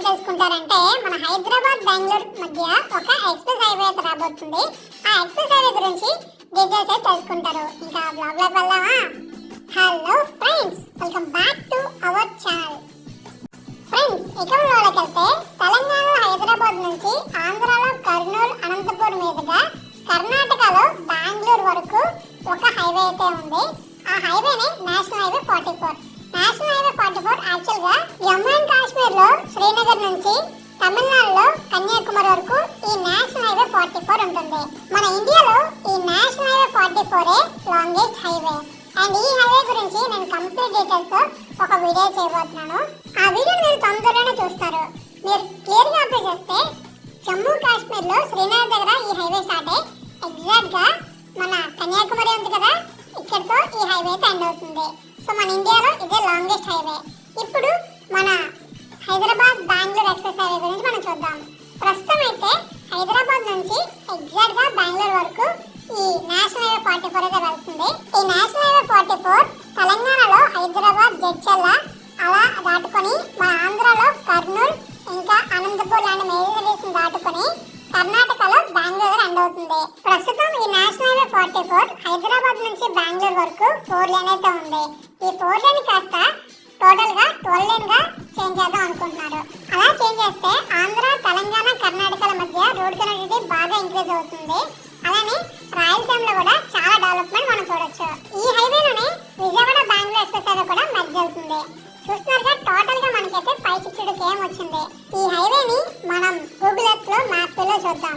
తెలుసుకుంటారంటే మన హైదరాబాద్ బెంగళూరు మధ్య ఒక ఎక్స్ప్రెస్ హైవే అయితే రాబోతుంది. ఆ ఎక్స్ప్రెస్ హైవే గురించి డీటెయిల్స్ అయితే తెలుసుకుంటారు. ఇంకా బ్లాగ్ లోకి వెళ్దామా? Hello friends, welcome back to our channel. Friends, ఇక వాళ్ళకి వెళ్తే తెలంగాణలో హైదరాబాద్ నుంచి ఆంధ్రాలో కర్నూలు అనంతపూర్ మీదుగా కర్ణాటకలో బెంగళూరు వరకు ఒక హైవే అయితే ఉంది. ఆ హైవేనే national highway 44. National highway 44 actual గా జమ్మూ అండ్ కాశ్మీర్ లో శ్రీనగర్ నుంచి తమిళనాడులో కన్యాకుమారి వరకు ఈ నేషనల్ హైవే 44 ఉంటుంది. మన ఇండియాలో ఈ national highway 44 longest highway. And ఈ హైవే గురించి నేను కంప్లీట్ డీటెయిల్స్ తో ఒక వీడియో చేయబోతున్నాను. ఆ వీడియోని మీరు తొందరగానే చూస్తారు. మీరు క్లియర్ గా అప్లై చేస్తే జమ్మూ కాశ్మీర్ లో శ్రీనగర్ దగ్గర ఈ హైవే స్టార్ట్ అయ్యి ఎగ్జాక్ట్ గా మన కన్యాకుమారి ఉంది కదా, ఇక్కడతో ఈ హైవే అయితే ఎండ్ అవుతుంది. సో మన ఇండియాలో ఇదే లాంగెస్ట్ హైవే. ఇప్పుడు మన హైదరాబాద్ బెంగళూరు ఎక్స్ప్రెస్ హైవే గురించి మనం చూద్దాం. ప్రస్తుతం అయితే హైదరాబాద్ నుంచి ఎగ్జాక్ట్ గా బెంగళూరు వరకు ఈ నేషనల్ హైవే 44 అయితే వెళ్తుంది. ఈ నేషనల్ హైవే 44 తెలంగాణలో హైదరాబాద్, జడ్చర్ల అలా దాటుకొని మన ఆంధ్రాలో కర్నూలు ఇంకా అనంతపూర్ లాంటి మేజర్ సిటీస్ దాటుకొని కర్ణాటకలో బెంగళూరు ఎండ్ అవుతుంది. ప్రస్తుతం ఈ నేషనల్ హైవే 44 హైదరాబాద్ నుంచి బెంగళూరు వరకు 4 లేన్ అయితే ఉంది. ఈ 4 లేన్ కాస్త టోటల్ గా 12 లేన్ గా చేంజ్ చేద్దాం అనుకుంటున్నారు. అలా చేంజ్ చేస్తే ఆంధ్ర, తెలంగాణ, కర్ణాటకల మధ్య రోడ్ కనెక్టివిటీ బాగా ఇంక్రీజ్ అవుతుంది. అలానే రాయలసీమలో కూడా చాలా డెవలప్మెంట్ మనం చూడొచ్చు. ఈ హైవేలోనే విజయవాడ బెంగళూరు ఎక్స్ప్రెస్ హైవే కూడా మెర్జ్ అవుతుంది. చూస్తున్నారుగా, టోటల్ గా మనకైతే 562 km వచ్చింది. ఈ హైవేని మనం గూగుల్ ఎర్త్ లో మ్యాప్ లో చూద్దాం.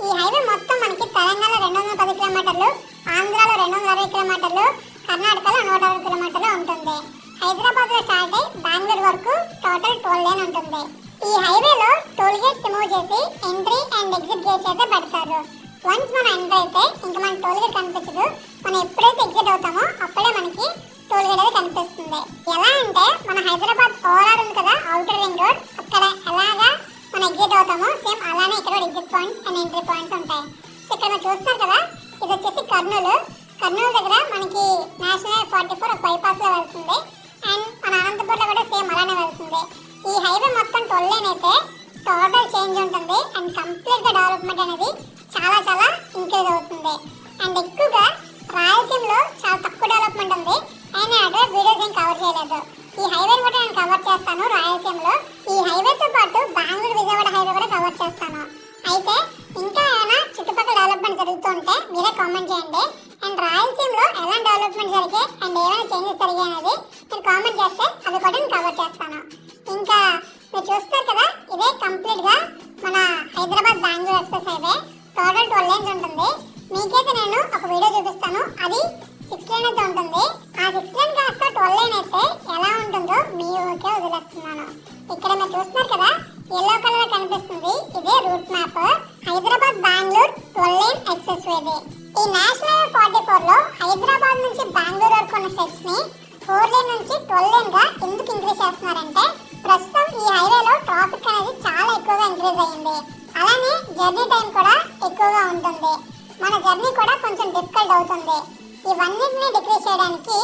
ఈ హైవే మొత్తం మనకి తెలంగాణలో 210 కిలోమీటర్లు, ఆంధ్రాలో 260 కిలోమీటర్లు, కర్ణాటకలో 160 కిలోమీటర్లు ఉంటుంది. హైదరాబాద్ లో స్టార్ట్ అయ్యి బెంగళూరు వరకు టోటల్ 12 లేన్ ఉంటుంది. ఈ హైవేలో టోల్ గేట్స్ రిమూవ్ చేసి ఎంట్రీ అండ్ ఎగ్జిట్ గేట్స్ అయితే పెడతారు. వన్స్ మనం ఎంటర్ అయితే ఇంకా మన టోల్ గేట్ కనిపించదు. మనం ఎప్పుడైతే ఎగ్జిట్ అవుతామో అప్పుడే మనకి టోల్ గేట్ అయితే కనిపిస్తుంది. ఎలా అంటే మన హైదరాబాద్ ఓవరాల్ ఉంది కదా, ఔటర్ రింగ్ రోడ్, అక్కడ ఎలాగా మనం ఎగ్జిట్ అవుతామో సేమ్ అలానే ఇక్కడ exit points and entry points ఉంటాయి. సో ఇక్కడ మనం చూస్తున్నారు కదా, ఇది వచ్చేసి కర్నూలు దగ్గర మనకి నేషనల్ హైవే 44 ఒక బైపాస్ లో వెళ్తుంది. అండ్ మన అనంతపూర్ లో కూడా సేమ్ అలానే వెళ్తుంది. ఈ హైవే మొత్తం 12 లేన్ అయితే టోటల్ చేంజ్ ఉంటుంది. అండ్ కంప్లీట్ గా డెవలప్మెంట్ అనేది చాలా చాలా ఇంక్రీజ్ అవుతుంది. అండ్ ఎక్కువగా రాయలసీమలో చాలా తక్కువ డెవలప్మెంట్ ఉంది. అయినా అటు వీడియోస్ ఏం కవర్ చేయలేదు. ఈ హైవే కూడా నేను కవర్ చేస్తాను రాయలసీమలో. ఈ హైవేతో పాటు బెంగళూరు విజయవాడ హైవే కూడా కవర్ చేస్తాను. అయితే ఇంకా ఏమైనా చుట్టుపక్కల డెవలప్మెంట్ జరుగుతుంటే మీరే కామెంట్ చేయండి. అండ్ రాయలసీమలో ఎలా డెవలప్మెంట్ జరిగాయి అండ్ ఏమైనా చేంజెస్ జరిగాయి అనేది మీరు కామెంట్ చేస్తే అది కూడా నేను కవర్ చేస్తాను. ఇంకా మీరు చూస్తారు కదా, ఇదే కంప్లీట్ గా మన Hyderabad Bengaluru express highway. Total 12 lanes ఉంటుంది. మీకైతే నేను ఒక వీడియో చూపిస్తాను, అది 6 లేన్ అయితే ఉంటుంది. ఆ 6 లేన్ కాస్త 12 లేన్ అయితే ఎలా ఉంటుందో మీ ఊరికే వదిలేస్తున్నాను. ఇక్కడ మీరు చూస్తున్నారు కదా, ఎల్లో కలర్ కనిపిస్తుంది, ఇదే route map. Hyderabad Bengaluru 12 lane express వేది. ఈ నేషనల్ హైవే 44 లో హైదరాబాద్ నుంచి బెంగళూరు వరకు ఉన్న స్టెప్స్ ని 4 లేన్ నుంచి 12 లేన్ గా ఎందుకు ఇంక్రీజ్ చేస్తున్నారంటే ప్రస్తుతం ఈ హైవేలో ట్రాఫిక్ అనేది చాలా ఎక్కువగా ఇంక్రీజ్ అయ్యింది. అలానే జర్నీ టైం కూడా ఎక్కువగా ఉంటుంది. మన జర్నీ కూడా కొంచెం డిఫికల్ట్ అవుతుంది. ఇవన్నిటిని డిక్రీజ్ చేయడానికి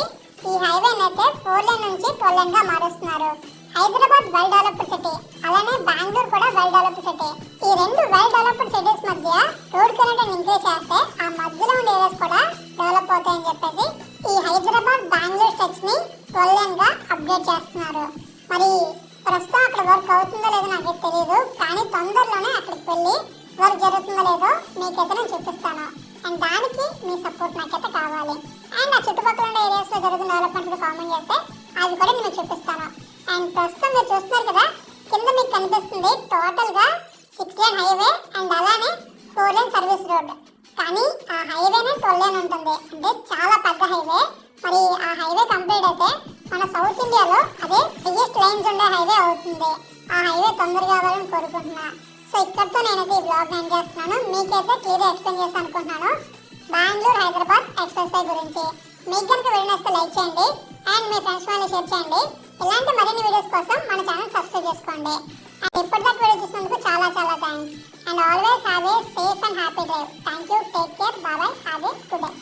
ఈ హైవేని అయితే 4 లేన్ నుంచి 12 లేన్ గా మారుస్తున్నారు. హైదరాబాద్ వెల్ డెవలప్డ్ సిటీ, అలానే బెంగళూరు కూడా వెల్ డెవలప్డ్ సిటీ. ఈ రెండు వెల్ డెవలప్డ్ సిటీస్ మధ్య రోడ్ కనెక్టివిటీ ఇంక్రీజ్ చేస్తే ఆ మధ్యలో ఉండే ఏరియాస్ కూడా డెవలప్ అవుతాయని చెప్పేసి ఈ హైదరాబాద్ బెంగళూరు స్టెప్స్ ని 12 లేన్ గా అప్డేట్ చేస్తున్నారు. మరి ప్రస్తుతం అక్కడ వర్క్ అవుతుందో లేదో నాకు తెలియదు, కానీ తొందరలోనే అక్కడికి వెళ్ళి వర్క్ జరుగుతుందో లేదో మీకైతే నేను చూపిస్తాను. అండ్ దానికి మీ సపోర్ట్ నాకైతే కావాలి. అండ్ ఆ చుట్టుపక్కల ఉండే ఏరియాస్ లో జరుగుతున్న డెవలప్మెంట్స్ కామెంట్ చేస్తే అది కూడా నేను చూపిస్తాను. అండ్ ప్రస్తుతం మీరు చూస్తున్నారు కదా, కింద మీకు కనిపిస్తుంది టోటల్ గా 6 లేన్ హైవే అండ్ అలానే 4 లేన్ సర్వీస్ రోడ్. కానీ ఆ హైవేనే 12 లేన్ ఉంటుంది, అంటే చాలా పెద్ద హైవే. మరి ఆ హైవే కంప్లీట్ అయితే మన సౌత్ ఇండియాలో అదే బిగ్గెస్ట్ లైన్స్ ఉండే హైవే అవుతుంది. ఆ హైవే తొందరగా అవ్వాలని కోరుకుంటున్నా. సో ఇక్కడితో నేనైతే ఈ బ్లాగ్ ఎండ్ చేస్తున్నాను. మీకైతే క్లియర్ ఎక్స్ప్లెయిన్ చేస్తాను అనుకుంటున్నాను బెంగళూరు హైదరాబాద్ ఎక్స్ప్రెస్ హై గురించి. మీకు కనుక వీడియో నచ్చితే లైక్ చేయండి అండ్ మీ ఫ్రెండ్స్ వాళ్ళని షేర్ చేయండి. ఇలాంటి మరిన్ని వీడియోస్ కోసం మన ఛానల్ సబ్స్క్రైబ్ చేసుకోండి. అండ్ ఇప్పటిదాకా వీడియో చూసినందుకు చాలా చాలా thanks. And always have a safe and happy drive. Thank you, take care, bye bye, have a good day.